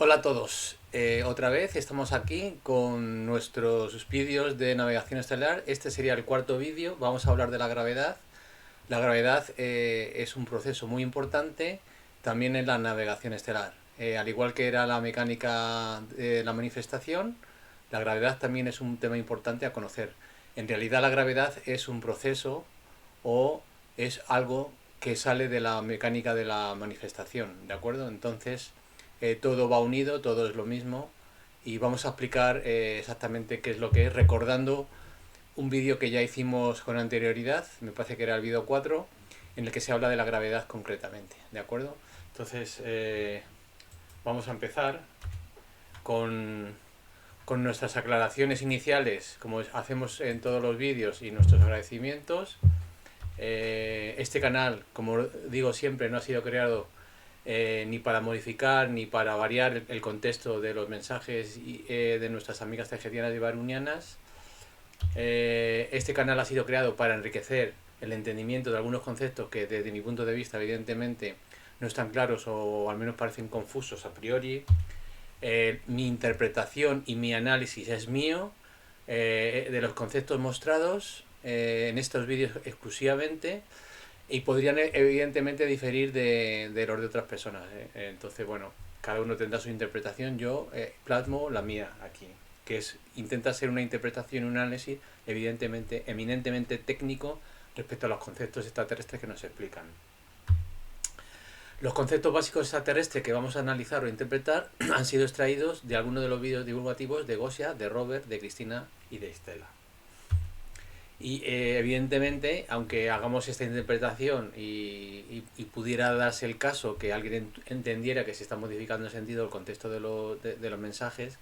Hola a todos, otra vez estamos aquí con nuestros vídeos de navegación estelar. Este sería el cuarto vídeo. Vamos a hablar de la gravedad. La gravedad es un proceso muy importante también en la navegación estelar. Al igual que era la mecánica de la manifestación, la gravedad también es un tema importante a conocer. En realidad la gravedad es un proceso o es algo que sale de la mecánica de la manifestación, ¿de acuerdo? Entonces, todo va unido, todo es lo mismo y vamos a explicar exactamente qué es lo que es, recordando un vídeo que ya hicimos con anterioridad, me parece que era el vídeo 4, en el que se habla de la gravedad concretamente, ¿de acuerdo? Entonces, vamos a empezar con, con nuestras aclaraciones iniciales, como hacemos en todos los vídeos, y nuestros agradecimientos. Este canal, como digo siempre, no ha sido creado ni para modificar ni para variar el contexto de los mensajes de nuestras amigas tagetianas y barunianas. Este canal ha sido creado para enriquecer el entendimiento de algunos conceptos que desde mi punto de vista evidentemente no están claros o al menos parecen confusos a priori. Mi interpretación y mi análisis es mío, de los conceptos mostrados en estos vídeos exclusivamente, y podrían evidentemente diferir de los de otras personas. Entonces, bueno, cada uno tendrá su interpretación. Yo plasmo la mía aquí, que es intenta ser una interpretación, un análisis evidentemente, eminentemente técnico respecto a los conceptos extraterrestres que nos explican. Los conceptos básicos extraterrestres que vamos a analizar o interpretar han sido extraídos de algunos de los vídeos divulgativos de Gosia, de Robert, de Cristina y de Estela. Y evidentemente, aunque hagamos esta interpretación y pudiera darse el caso que alguien entendiera que se está modificando el sentido, el contexto de los mensajes,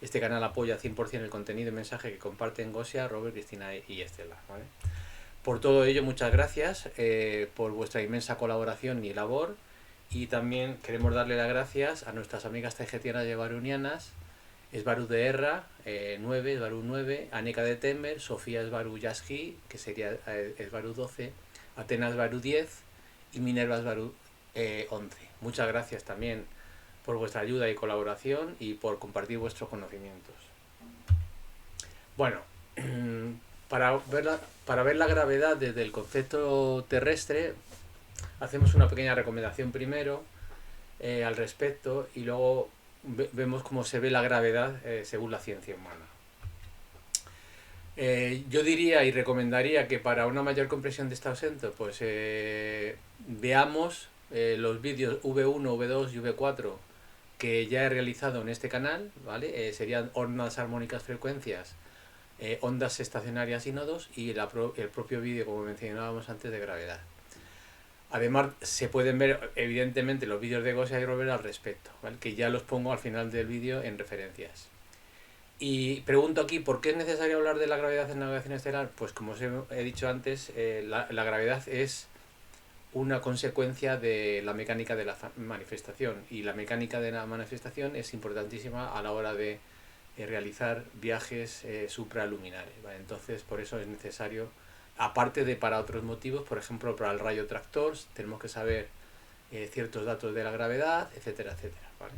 este canal apoya 100% el contenido y mensaje que comparten Gosia, Robert, Cristina y Estela, ¿vale? Por todo ello, muchas gracias por vuestra inmensa colaboración y labor, y también queremos darle las gracias a nuestras amigas tagetianas y barunianas, Esbaru de Erra, 9, Esbaru 9, Aneka de Temer, Sofía Esbaru Yasgi, que sería Esbaru 12, Atenas Esbaru 10 y Minerva Esbaru 11. Muchas gracias también por vuestra ayuda y colaboración y por compartir vuestros conocimientos. Bueno, para ver la gravedad desde el concepto terrestre, hacemos una pequeña recomendación primero al respecto, y luego vemos cómo se ve la gravedad según la ciencia humana. Yo diría y recomendaría que para una mayor comprensión de este asunto, pues veamos los vídeos V1, V2 y V4 que ya he realizado en este canal, ¿vale? Serían ondas armónicas, frecuencias, ondas estacionarias y nodos, y el propio vídeo, como mencionábamos antes, de gravedad. Además, se pueden ver evidentemente los vídeos de Gosia y Robert al respecto, ¿vale? Que ya los pongo al final del vídeo en referencias. Y pregunto aquí, ¿por qué es necesario hablar de la gravedad en navegación estelar? Pues como os he dicho antes, la gravedad es una consecuencia de la mecánica de la manifestación, y la mecánica de la manifestación es importantísima a la hora de realizar viajes supraluminares, ¿vale? Entonces, por eso es necesario, aparte de para otros motivos, por ejemplo, para el rayo tractor, tenemos que saber ciertos datos de la gravedad, etcétera, etcétera, ¿vale?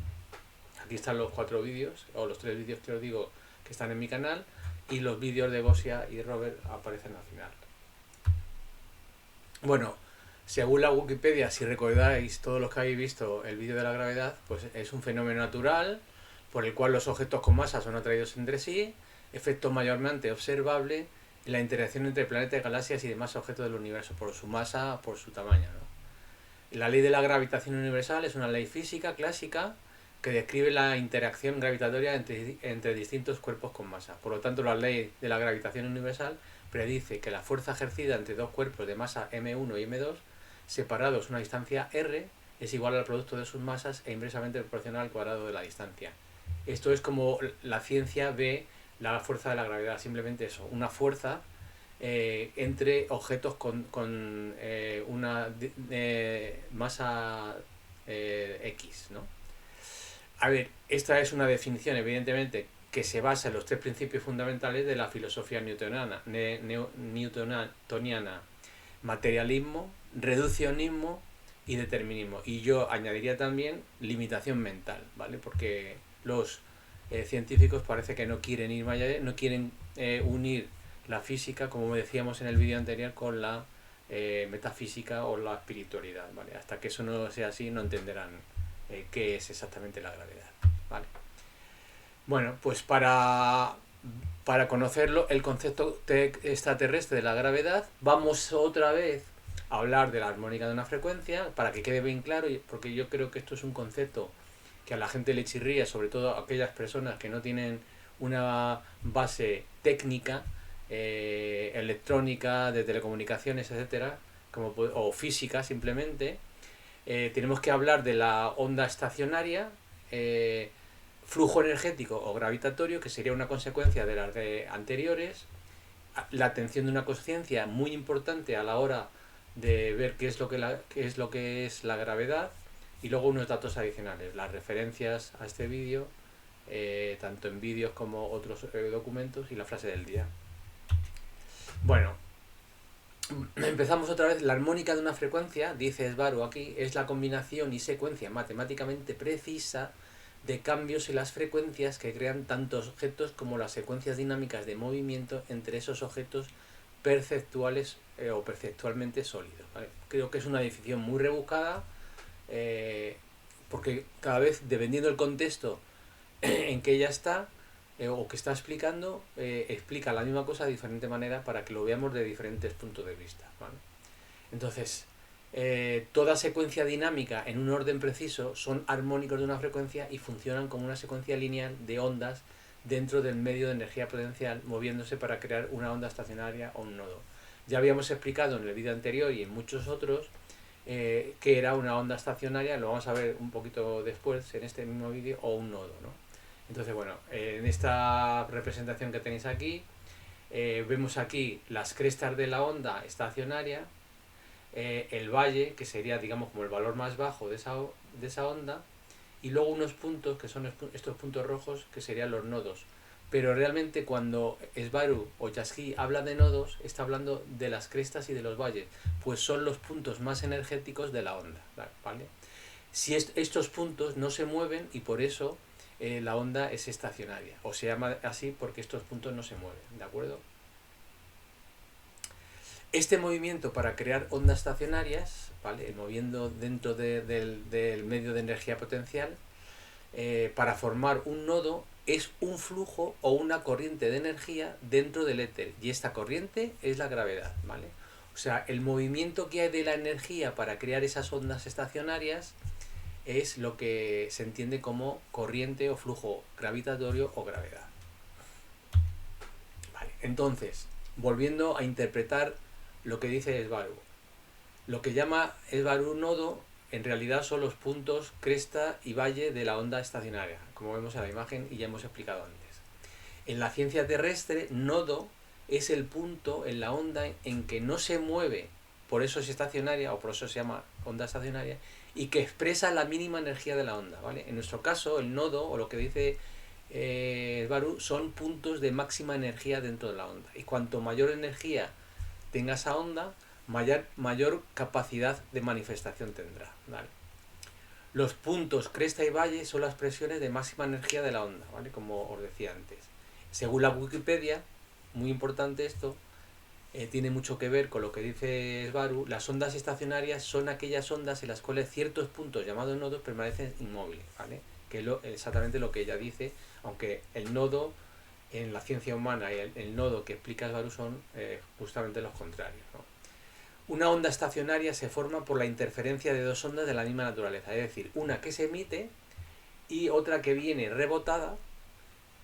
Aquí están los 4 vídeos, o los 3 vídeos que os digo que están en mi canal, y los vídeos de Gosia y Robert aparecen al final. Bueno, según la Wikipedia, si recordáis todos los que habéis visto el vídeo de la gravedad, pues es un fenómeno natural por el cual los objetos con masa son atraídos entre sí, efecto mayormente observable en la interacción entre planetas, galaxias y demás objetos del universo, por su masa, por su tamaño, ¿no? La ley de la gravitación universal es una ley física clásica que describe la interacción gravitatoria entre distintos cuerpos con masa. Por lo tanto, la ley de la gravitación universal predice que la fuerza ejercida entre dos cuerpos de masa m1 y m2, separados una distancia r, es igual al producto de sus masas e inversamente proporcional al cuadrado de la distancia. Esto es como la ciencia ve la fuerza de la gravedad, simplemente eso, una fuerza entre objetos con una masa X, ¿no? A ver, esta es una definición, evidentemente, que se basa en los 3 principios fundamentales de la filosofía newtoniana: materialismo, reduccionismo y determinismo. Y yo añadiría también limitación mental, ¿vale? Porque los científicos parece que no quieren ir más allá, no quieren unir la física, como decíamos en el vídeo anterior, con la metafísica o la espiritualidad, ¿vale? Hasta que eso no sea así, no entenderán qué es exactamente la gravedad, ¿vale? Bueno, pues para conocerlo, el concepto extraterrestre de la gravedad, vamos otra vez a hablar de la armónica de una frecuencia, para que quede bien claro, porque yo creo que esto es un concepto que a la gente le chirría, sobre todo a aquellas personas que no tienen una base técnica, electrónica, de telecomunicaciones, etcétera, o física simplemente. Tenemos que hablar de la onda estacionaria, flujo energético o gravitatorio, que sería una consecuencia de las anteriores, la atención de una conciencia muy importante a la hora de ver qué es lo que es la gravedad, y luego unos datos adicionales, las referencias a este vídeo, tanto en vídeos como otros documentos, y la frase del día. Bueno, empezamos otra vez. La armónica de una frecuencia, dice Svaru aquí, es la combinación y secuencia matemáticamente precisa de cambios en las frecuencias que crean tantos objetos como las secuencias dinámicas de movimiento entre esos objetos perceptuales o perceptualmente sólidos, ¿vale? Creo que es una definición muy rebuscada, porque cada vez, dependiendo del contexto en que ella está o que está explicando, explica la misma cosa de diferente manera para que lo veamos de diferentes puntos de vista, ¿vale? Entonces, toda secuencia dinámica en un orden preciso son armónicos de una frecuencia y funcionan como una secuencia lineal de ondas dentro del medio de energía potencial, moviéndose para crear una onda estacionaria o un nodo. Ya habíamos explicado en el vídeo anterior y en muchos otros que era una onda estacionaria, lo vamos a ver un poquito después en este mismo vídeo, o un nodo, ¿no? Entonces, bueno, en esta representación que tenéis aquí, vemos aquí las crestas de la onda estacionaria, el valle, que sería, digamos, como el valor más bajo de esa onda, y luego unos puntos, que son estos puntos rojos, que serían los nodos. Pero realmente cuando Svaru o Chasqui habla de nodos, está hablando de las crestas y de los valles, pues son los puntos más energéticos de la onda, ¿vale? Si estos puntos no se mueven, y por eso la onda es estacionaria, o se llama así porque estos puntos no se mueven, ¿de acuerdo? Este movimiento para crear ondas estacionarias, ¿vale? Moviendo dentro del medio de energía potencial, para formar un nodo, es un flujo o una corriente de energía dentro del éter, y esta corriente es la gravedad, ¿vale? O sea, el movimiento que hay de la energía para crear esas ondas estacionarias es lo que se entiende como corriente o flujo gravitatorio o gravedad. Vale, entonces, volviendo a interpretar lo que dice Svaru. Lo que llama Svaru nodo en realidad son los puntos cresta y valle de la onda estacionaria, como vemos en la imagen y ya hemos explicado antes. En la ciencia terrestre, nodo es el punto en la onda en que no se mueve, por eso es estacionaria, o por eso se llama onda estacionaria, y que expresa la mínima energía de la onda, ¿vale? En nuestro caso, el nodo, o lo que dice Svaru, son puntos de máxima energía dentro de la onda. Y cuanto mayor energía tenga esa onda, mayor capacidad de manifestación tendrá, ¿vale? Los puntos cresta y valle son las presiones de máxima energía de la onda, ¿vale? Como os decía antes. Según la Wikipedia, muy importante esto, tiene mucho que ver con lo que dice Svaru. Las ondas estacionarias son aquellas ondas en las cuales ciertos puntos llamados nodos permanecen inmóviles, ¿vale? Que es exactamente lo que ella dice, aunque el nodo en la ciencia humana y el nodo que explica Svaru son justamente los contrarios, ¿no? Una onda estacionaria se forma por la interferencia de dos ondas de la misma naturaleza, es decir, una que se emite y otra que viene rebotada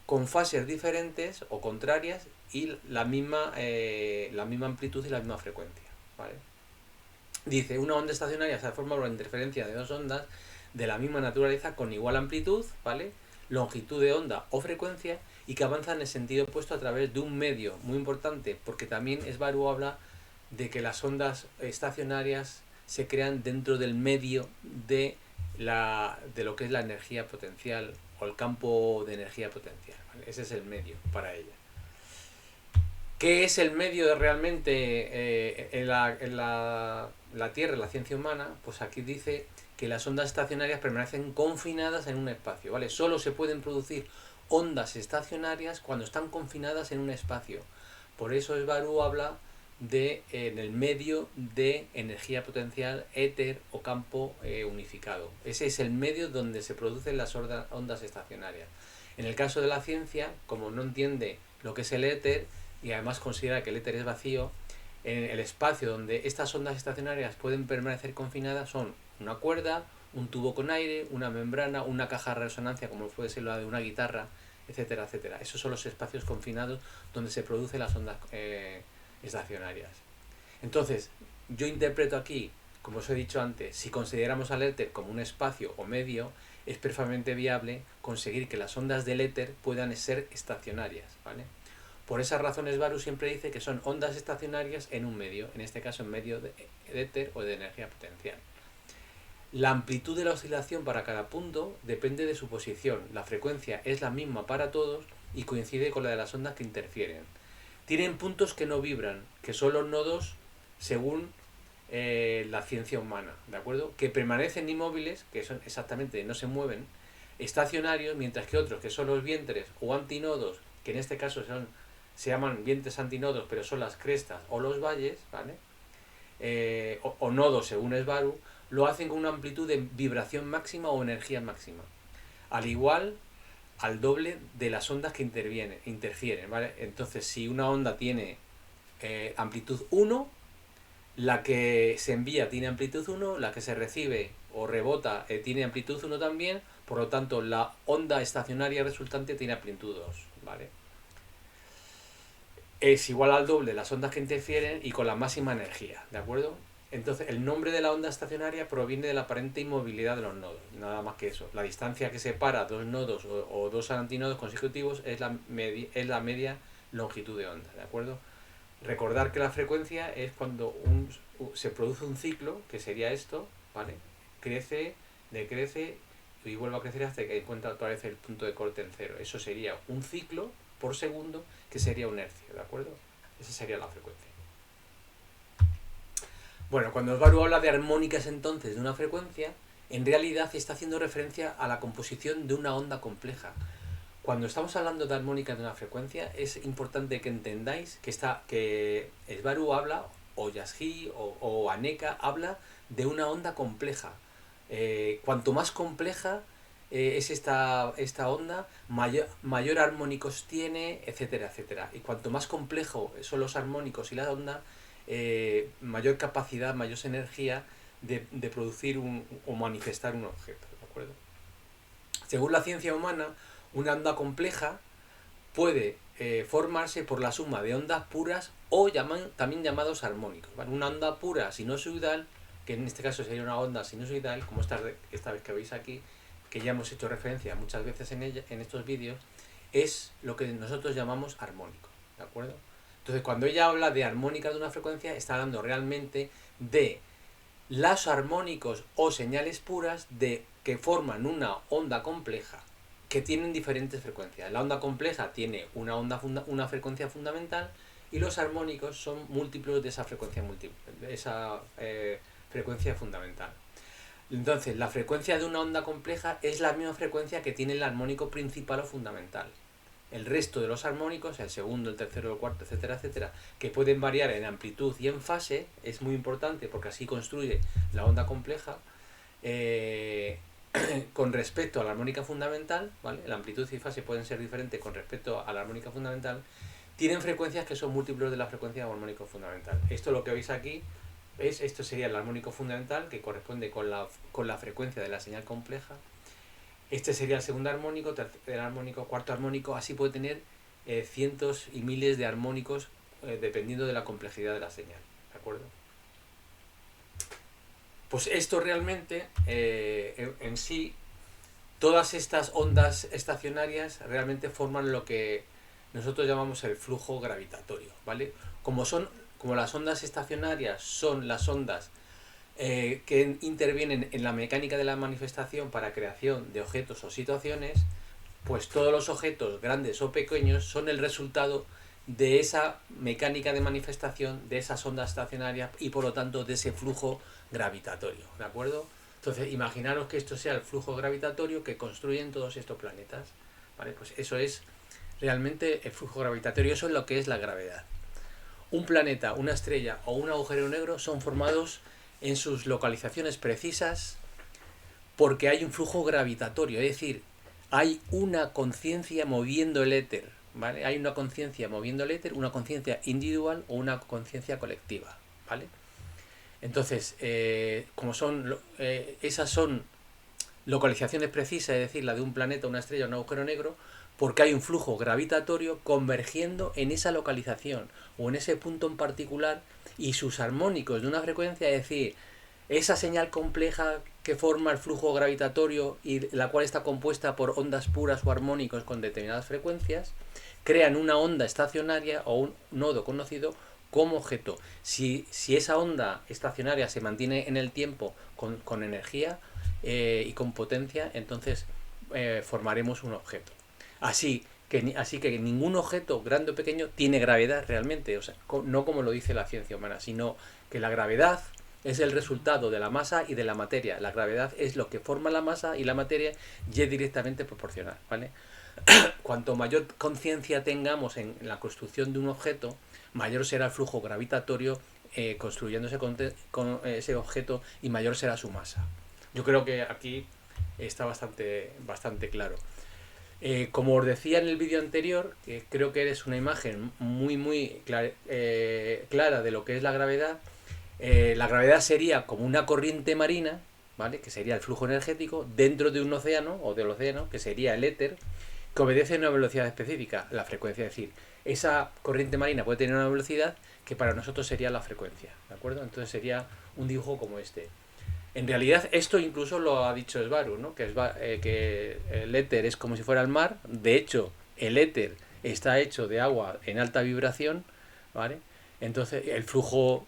con fases diferentes o contrarias y la misma amplitud y la misma frecuencia, ¿vale? Dice, una onda estacionaria se forma por la interferencia de dos ondas de la misma naturaleza con igual amplitud, ¿vale? Longitud de onda o frecuencia, y que avanzan en el sentido opuesto a través de un medio, muy importante, porque también Svaru habla de que las ondas estacionarias se crean dentro del medio de lo que es la energía potencial o el campo de energía potencial, ¿vale? Ese es el medio para ella. ¿Qué es el medio realmente en la la Tierra, la ciencia humana, pues aquí dice que las ondas estacionarias permanecen confinadas en un espacio, ¿vale? Solo se pueden producir ondas estacionarias cuando están confinadas en un espacio. Por eso Esbaru habla de en el medio de energía potencial, éter o campo unificado. Ese es el medio donde se producen las ondas estacionarias. En el caso de la ciencia, como no entiende lo que es el éter y además considera que el éter es vacío, en el espacio donde estas ondas estacionarias pueden permanecer confinadas son una cuerda, un tubo con aire, una membrana, una caja de resonancia como puede ser la de una guitarra, etcétera, etcétera. Esos son los espacios confinados donde se producen las ondas estacionarias. Entonces, yo interpreto aquí, como os he dicho antes, si consideramos al éter como un espacio o medio, es perfectamente viable conseguir que las ondas del éter puedan ser estacionarias, ¿vale? Por esas razones Esbaru siempre dice que son ondas estacionarias en un medio, en este caso en medio de éter o de energía potencial. La amplitud de la oscilación para cada punto depende de su posición. La frecuencia es la misma para todos y coincide con la de las ondas que interfieren. Tienen puntos que no vibran, que son los nodos según la ciencia humana, ¿de acuerdo? Que permanecen inmóviles, que son exactamente, no se mueven, estacionarios, mientras que otros, que son los vientres o antinodos, que en este caso se llaman vientres antinodos, pero son las crestas o los valles, ¿vale? O nodos según Esbaru, lo hacen con una amplitud de vibración máxima o energía máxima. Al igual, al doble de las ondas que interfieren, ¿vale? Entonces, si una onda tiene amplitud 1, la que se envía tiene amplitud 1, la que se recibe o rebota tiene amplitud 1 también, por lo tanto, la onda estacionaria resultante tiene amplitud 2, ¿vale? Es igual al doble las ondas que interfieren y con la máxima energía, ¿de acuerdo? Entonces, el nombre de la onda estacionaria proviene de la aparente inmovilidad de los nodos, nada más que eso. La distancia que separa dos nodos o dos antinodos consecutivos es la media longitud de onda, ¿de acuerdo? Recordar que la frecuencia es cuando se produce un ciclo, que sería esto, ¿vale? Crece, decrece y vuelve a crecer hasta que encuentra otra vez el punto de corte en cero. Eso sería un ciclo por segundo, que sería un hercio, ¿de acuerdo? Esa sería la frecuencia. Bueno, cuando Esbaru habla de armónicas entonces de una frecuencia, en realidad está haciendo referencia a la composición de una onda compleja. Cuando estamos hablando de armónicas de una frecuencia, es importante que entendáis que Esbaru habla, o Yasji o Aneka habla de una onda compleja. Cuanto más compleja es esta onda, mayor armónicos tiene, etcétera, etcétera. Y cuanto más complejo son los armónicos y la onda, mayor capacidad, mayor energía de producir o manifestar un objeto, ¿de acuerdo? Según la ciencia humana, una onda compleja puede formarse por la suma de ondas puras o también llamados armónicos, ¿vale? Una onda pura sinusoidal, que en este caso sería una onda sinusoidal, como esta vez que veis aquí, que ya hemos hecho referencia muchas veces en estos vídeos, es lo que nosotros llamamos armónico, ¿de acuerdo? Entonces, cuando ella habla de armónica de una frecuencia, está hablando realmente de los armónicos o señales puras que forman una onda compleja que tienen diferentes frecuencias. La onda compleja tiene una frecuencia fundamental y los armónicos son múltiplos de esa frecuencia fundamental. Entonces, la frecuencia de una onda compleja es la misma frecuencia que tiene el armónico principal o fundamental. El resto de los armónicos, el segundo, el tercero, el cuarto, etcétera, etcétera, que pueden variar en amplitud y en fase, es muy importante porque así construye la onda compleja con respecto a la armónica fundamental, ¿vale? La amplitud y fase pueden ser diferentes con respecto a la armónica fundamental, tienen frecuencias que son múltiplos de la frecuencia armónico fundamental. Esto lo que veis aquí esto sería el armónico fundamental, que corresponde con la frecuencia de la señal compleja. Este sería el segundo armónico, tercer armónico, cuarto armónico, así puede tener cientos y miles de armónicos dependiendo de la complejidad de la señal, ¿de acuerdo? Pues esto realmente, en sí, todas estas ondas estacionarias realmente forman lo que nosotros llamamos el flujo gravitatorio, ¿vale? Como las ondas estacionarias son las ondas que intervienen en la mecánica de la manifestación para creación de objetos o situaciones, pues todos los objetos, grandes o pequeños, son el resultado de esa mecánica de manifestación de esas ondas estacionarias y por lo tanto de ese flujo gravitatorio, ¿de acuerdo? Entonces, imaginaros que esto sea el flujo gravitatorio que construyen todos estos planetas, ¿vale? Pues eso es realmente el flujo gravitatorio, eso es lo que es la gravedad. Un planeta, una estrella o un agujero negro son formados en sus localizaciones precisas porque hay un flujo gravitatorio, es decir, hay una conciencia moviendo el éter, ¿vale? Hay una conciencia moviendo el éter, una conciencia individual o una conciencia colectiva, ¿vale? Entonces, como son, esas son localizaciones precisas, es decir, la de un planeta, una estrella, un agujero negro, porque hay un flujo gravitatorio convergiendo en esa localización o en ese punto en particular y sus armónicos de una frecuencia, es decir, esa señal compleja que forma el flujo gravitatorio y la cual está compuesta por ondas puras o armónicos con determinadas frecuencias, crean una onda estacionaria o un nodo conocido como objeto. Si esa onda estacionaria se mantiene en el tiempo con energía y con potencia, entonces formaremos un objeto. Así que ningún objeto, grande o pequeño, tiene gravedad realmente, o sea, no como lo dice la ciencia humana, sino que la gravedad es el resultado de la masa y de la materia. La gravedad es lo que forma la masa y la materia y es directamente proporcional, ¿vale? Cuanto mayor conciencia tengamos en la construcción de un objeto, mayor será el flujo gravitatorio construyéndose con ese objeto y mayor será su masa. Yo creo que aquí está bastante claro. Como os decía en el vídeo anterior, creo que es una imagen muy clara de lo que es la gravedad. La gravedad sería como una corriente marina, ¿vale? Que sería el flujo energético dentro de un océano o del océano, que sería el éter, que obedece a una velocidad específica, la frecuencia. Es decir, esa corriente marina puede tener una velocidad que para nosotros sería la frecuencia, ¿de acuerdo? Entonces sería un dibujo como este. En realidad esto incluso lo ha dicho Svaru, ¿no? Que el éter es como si fuera el mar. De hecho, el éter está hecho de agua en alta vibración, ¿vale? Entonces el flujo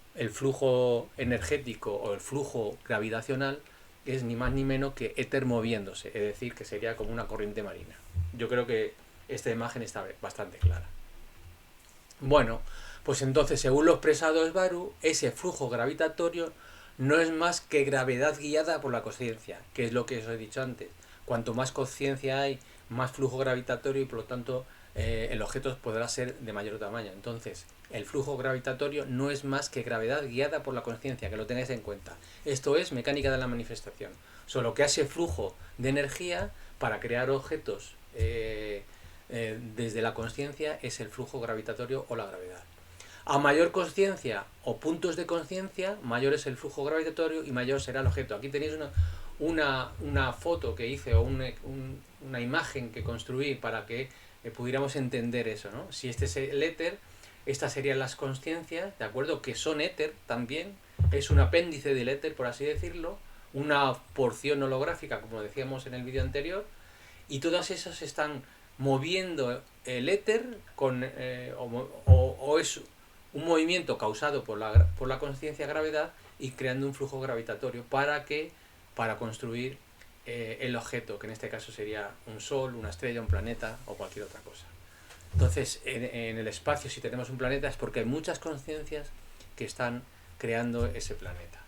energético o el flujo gravitacional es ni más ni menos que éter moviéndose, es decir, que sería como una corriente marina. Yo creo que esta imagen está bastante clara. Bueno, pues entonces, según lo expresado Svaru, ese flujo gravitatorio no es más que gravedad guiada por la conciencia, que es lo que os he dicho antes. Cuanto más conciencia hay, más flujo gravitatorio y por lo tanto el objeto podrá ser de mayor tamaño. Entonces, el flujo gravitatorio no es más que gravedad guiada por la conciencia, que lo tengáis en cuenta. Esto es mecánica de la manifestación. Solo que hace flujo de energía para crear objetos desde la conciencia es el flujo gravitatorio o la gravedad. A mayor conciencia o puntos de conciencia, mayor es el flujo gravitatorio y mayor será el objeto. Aquí tenéis una foto que hice o una imagen que construí para que pudiéramos entender eso, ¿no? Si este es el éter, estas serían las conciencias, ¿de acuerdo? Que son éter también, es un apéndice del éter, por así decirlo, una porción holográfica, como decíamos en el vídeo anterior, y todas esas están moviendo el éter o es un movimiento causado por la conciencia gravedad y creando un flujo gravitatorio para construir el objeto, que en este caso sería un sol, una estrella, un planeta o cualquier otra cosa. Entonces, en el espacio, si tenemos un planeta, es porque hay muchas conciencias que están creando ese planeta.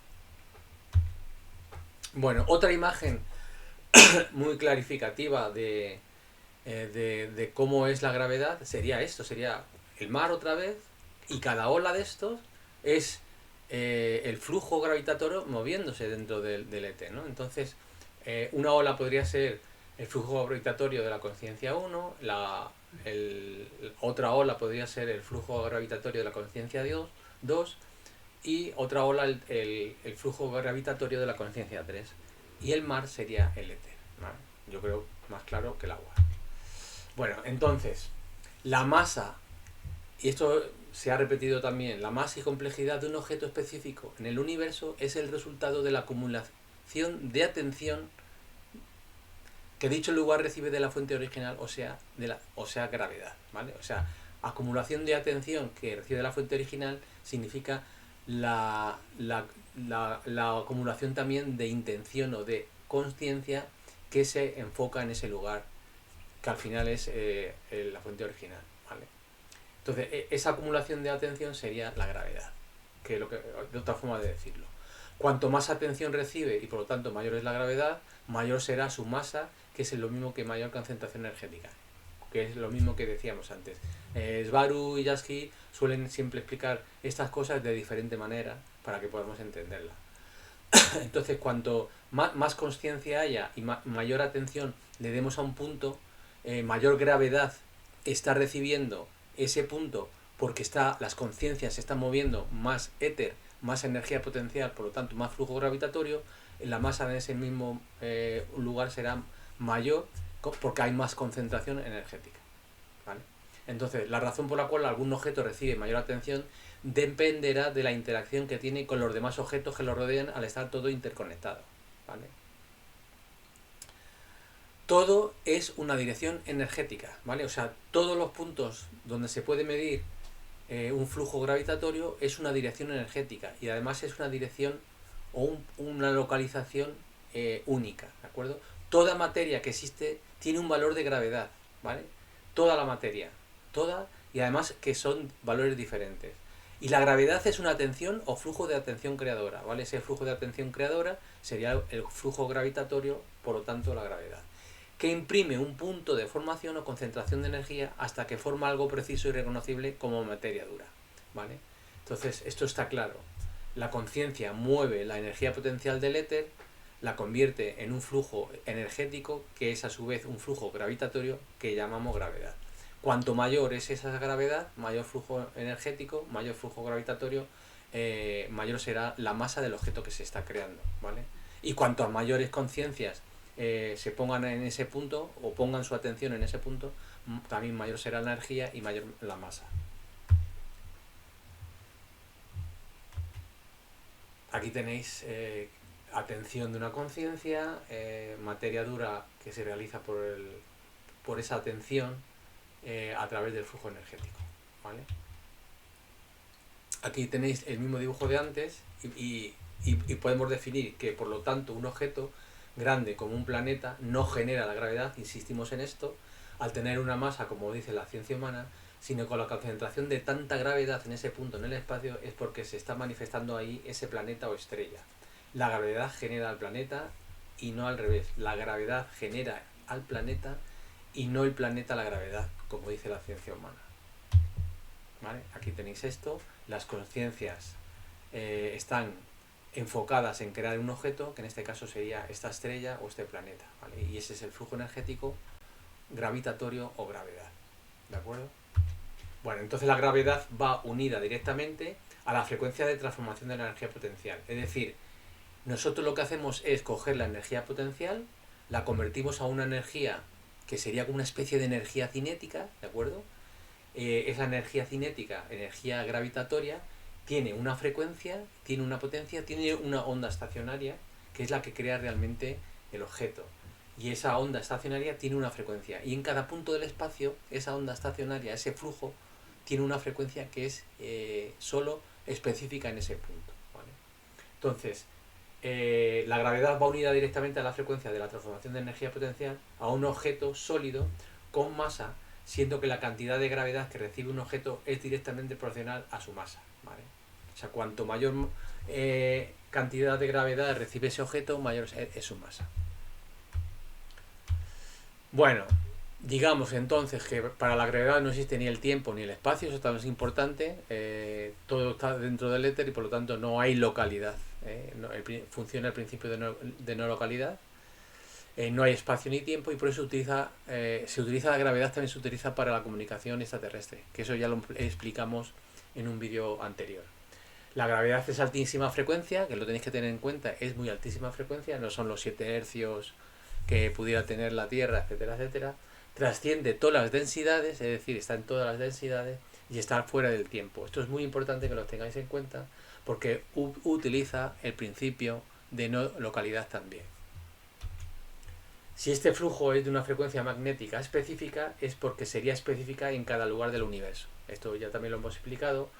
Bueno, otra imagen muy clarificativa de cómo es la gravedad sería esto, sería el mar otra vez, y cada ola de estos es el flujo gravitatorio moviéndose dentro del éter, ¿no? Entonces, una ola podría ser el flujo gravitatorio de la conciencia 1, otra ola podría ser el flujo gravitatorio de la conciencia 2 y otra ola el flujo gravitatorio de la conciencia 3. Y el mar sería el éter, ¿vale? Yo creo más claro que el agua. Bueno, entonces, la masa, y esto se ha repetido también, la masa y complejidad de un objeto específico en el universo es el resultado de la acumulación de atención que dicho lugar recibe de la fuente original, o sea gravedad, ¿vale? O sea, acumulación de atención que recibe de la fuente original significa la acumulación también de intención o de conciencia que se enfoca en ese lugar, que al final es la fuente original, ¿vale? Entonces, esa acumulación de atención sería la gravedad, que es de otra forma de decirlo. Cuanto más atención recibe y por lo tanto mayor es la gravedad, mayor será su masa, que es lo mismo que mayor concentración energética, que es lo mismo que decíamos antes. Svaru y Jansky suelen siempre explicar estas cosas de diferente manera para que podamos entenderlas. Entonces, cuanto más conciencia haya y mayor atención le demos a un punto, mayor gravedad está recibiendo ese punto, porque las conciencias se están moviendo, más éter, más energía potencial, por lo tanto más flujo gravitatorio, la masa en ese mismo lugar será mayor porque hay más concentración energética, ¿vale? Entonces, la razón por la cual algún objeto recibe mayor atención dependerá de la interacción que tiene con los demás objetos que lo rodean al estar todo interconectado, ¿vale? Todo es una dirección energética, ¿vale? O sea, todos los puntos donde se puede medir un flujo gravitatorio es una dirección energética y además es una dirección o una localización única, ¿de acuerdo? Toda materia que existe tiene un valor de gravedad, ¿vale? Toda la materia, toda, y además que son valores diferentes. Y la gravedad es una atención o flujo de atención creadora, ¿vale? Ese flujo de atención creadora sería el flujo gravitatorio, por lo tanto la gravedad, que imprime un punto de formación o concentración de energía hasta que forma algo preciso y reconocible como materia dura, ¿vale? Entonces, esto está claro. La conciencia mueve la energía potencial del éter, la convierte en un flujo energético, que es a su vez un flujo gravitatorio que llamamos gravedad. Cuanto mayor es esa gravedad, mayor flujo energético, mayor flujo gravitatorio, mayor será la masa del objeto que se está creando, ¿vale? Y cuanto mayores conciencias se pongan en ese punto o pongan su atención en ese punto, también mayor será la energía y mayor la masa. Aquí tenéis atención de una conciencia, materia dura que se realiza por esa atención a través del flujo energético, ¿vale? Aquí tenéis el mismo dibujo de antes y podemos definir que por lo tanto un objeto grande como un planeta no genera la gravedad, insistimos en esto, al tener una masa, como dice la ciencia humana, sino con la concentración de tanta gravedad en ese punto en el espacio es porque se está manifestando ahí ese planeta o estrella. La gravedad genera al planeta y no al revés. La gravedad genera al planeta y no el planeta la gravedad, como dice la ciencia humana, ¿vale? Aquí tenéis esto, las conciencias están enfocadas en crear un objeto, que en este caso sería esta estrella o este planeta, ¿vale? Y ese es el flujo energético gravitatorio o gravedad, ¿de acuerdo? Bueno, entonces la gravedad va unida directamente a la frecuencia de transformación de la energía potencial, es decir, nosotros lo que hacemos es coger la energía potencial, la convertimos a una energía que sería como una especie de energía cinética, ¿de acuerdo? Esa energía cinética, energía gravitatoria, tiene una frecuencia, tiene una potencia, tiene una onda estacionaria, que es la que crea realmente el objeto. Y esa onda estacionaria tiene una frecuencia. Y en cada punto del espacio, esa onda estacionaria, ese flujo, tiene una frecuencia que es solo específica en ese punto, ¿vale? Entonces, la gravedad va unida directamente a la frecuencia de la transformación de energía potencial a un objeto sólido con masa, siendo que la cantidad de gravedad que recibe un objeto es directamente proporcional a su masa, ¿vale? O sea, cuanto mayor cantidad de gravedad recibe ese objeto, mayor es su masa. Bueno, digamos entonces que para la gravedad no existe ni el tiempo ni el espacio, eso también es importante, todo está dentro del éter y por lo tanto no hay localidad, funciona el principio de no localidad, no hay espacio ni tiempo y por eso se utiliza la gravedad, también se utiliza para la comunicación extraterrestre, que eso ya lo explicamos en un vídeo anterior. La gravedad es altísima frecuencia, que lo tenéis que tener en cuenta, es muy altísima frecuencia, no son los 7 hercios que pudiera tener la Tierra, etcétera, etcétera. Trasciende todas las densidades, es decir, está en todas las densidades y está fuera del tiempo. Esto es muy importante que lo tengáis en cuenta porque utiliza el principio de no localidad también. Si este flujo es de una frecuencia magnética específica, es porque sería específica en cada lugar del universo. Esto ya también lo hemos explicado,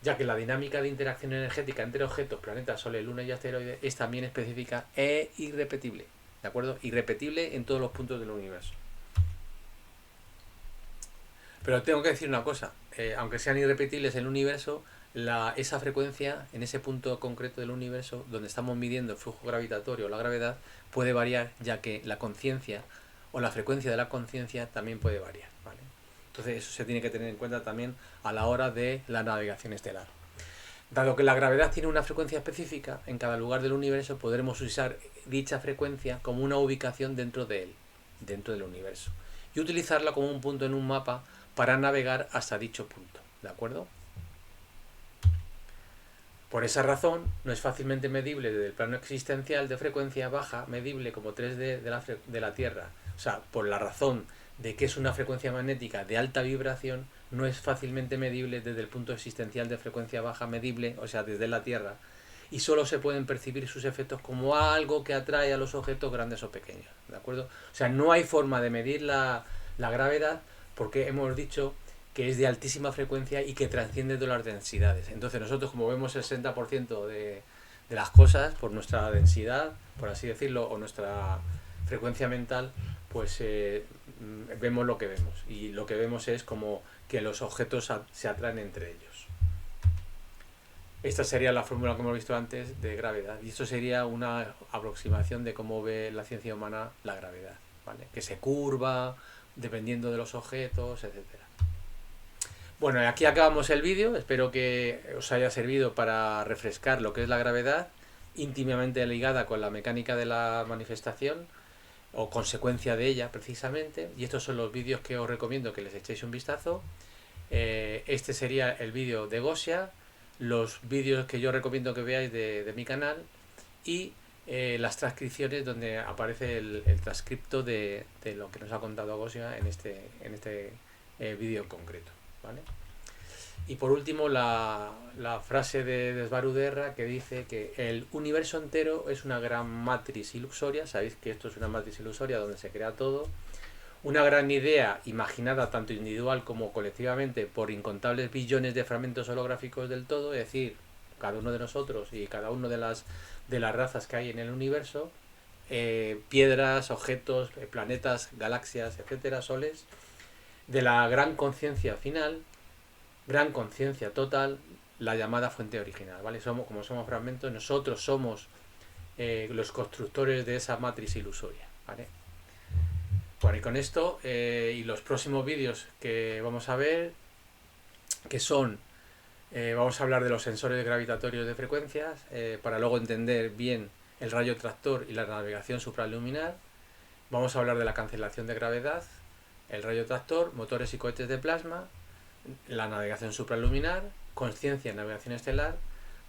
ya que la dinámica de interacción energética entre objetos, planetas, soles, luna y asteroides es también específica e irrepetible, ¿de acuerdo? Irrepetible en todos los puntos del universo. Pero tengo que decir una cosa, aunque sean irrepetibles en el universo, esa frecuencia, en ese punto concreto del universo, donde estamos midiendo el flujo gravitatorio o la gravedad, puede variar, ya que la conciencia o la frecuencia de la conciencia también puede variar, ¿vale? Entonces eso se tiene que tener en cuenta también a la hora de la navegación estelar. Dado que la gravedad tiene una frecuencia específica, en cada lugar del universo podremos usar dicha frecuencia como una ubicación dentro de él, dentro del universo, y utilizarla como un punto en un mapa para navegar hasta dicho punto, ¿de acuerdo? Por esa razón, no es fácilmente medible desde el plano existencial de frecuencia baja, medible como 3D de la Tierra. O sea, por la razón de que es una frecuencia magnética de alta vibración, no es fácilmente medible desde el punto existencial de frecuencia baja, medible, o sea, desde la Tierra, y solo se pueden percibir sus efectos como algo que atrae a los objetos grandes o pequeños, ¿de acuerdo? O sea, no hay forma de medir la gravedad porque hemos dicho que es de altísima frecuencia y que trasciende de las densidades. Entonces nosotros, como vemos el 60% de las cosas por nuestra densidad, por así decirlo, o nuestra frecuencia mental, pues vemos lo que vemos. Y lo que vemos es como que los objetos se atraen entre ellos. Esta sería la fórmula que hemos visto antes de gravedad. Y esto sería una aproximación de cómo ve la ciencia humana la gravedad, ¿vale? Que se curva dependiendo de los objetos, etcétera. Bueno, aquí acabamos el vídeo, espero que os haya servido para refrescar lo que es la gravedad, íntimamente ligada con la mecánica de la manifestación, o consecuencia de ella precisamente, y estos son los vídeos que os recomiendo que les echéis un vistazo. Este sería el vídeo de Gosia, los vídeos que yo recomiendo que veáis de mi canal, y las transcripciones donde aparece el transcripto de lo que nos ha contado Gosia en este vídeo en concreto, ¿vale? Y por último la frase de Svaruderra, que dice que el universo entero es una gran matriz ilusoria. Sabéis que esto es una matriz ilusoria donde se crea todo, una gran idea imaginada tanto individual como colectivamente por incontables billones de fragmentos holográficos del todo, es decir, cada uno de nosotros y cada una de las razas que hay en el universo, piedras, objetos, planetas, galaxias, etcétera, soles, de la gran conciencia final, gran conciencia total, la llamada fuente original, ¿vale? Como somos fragmentos, nosotros somos los constructores de esa matriz ilusoria, ¿vale? Bueno, y con esto y los próximos vídeos que vamos a ver, que son, vamos a hablar de los sensores gravitatorios de frecuencias, para luego entender bien el rayo tractor y la navegación supraluminar. Vamos a hablar de la cancelación de gravedad, el rayo tractor, motores y cohetes de plasma, la navegación supraluminar, conciencia en navegación estelar,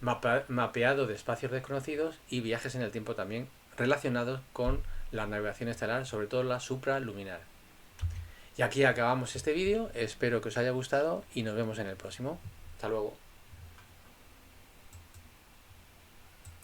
mapeado de espacios desconocidos y viajes en el tiempo también relacionados con la navegación estelar, sobre todo la supraluminar. Y aquí acabamos este vídeo, espero que os haya gustado y nos vemos en el próximo. Hasta luego.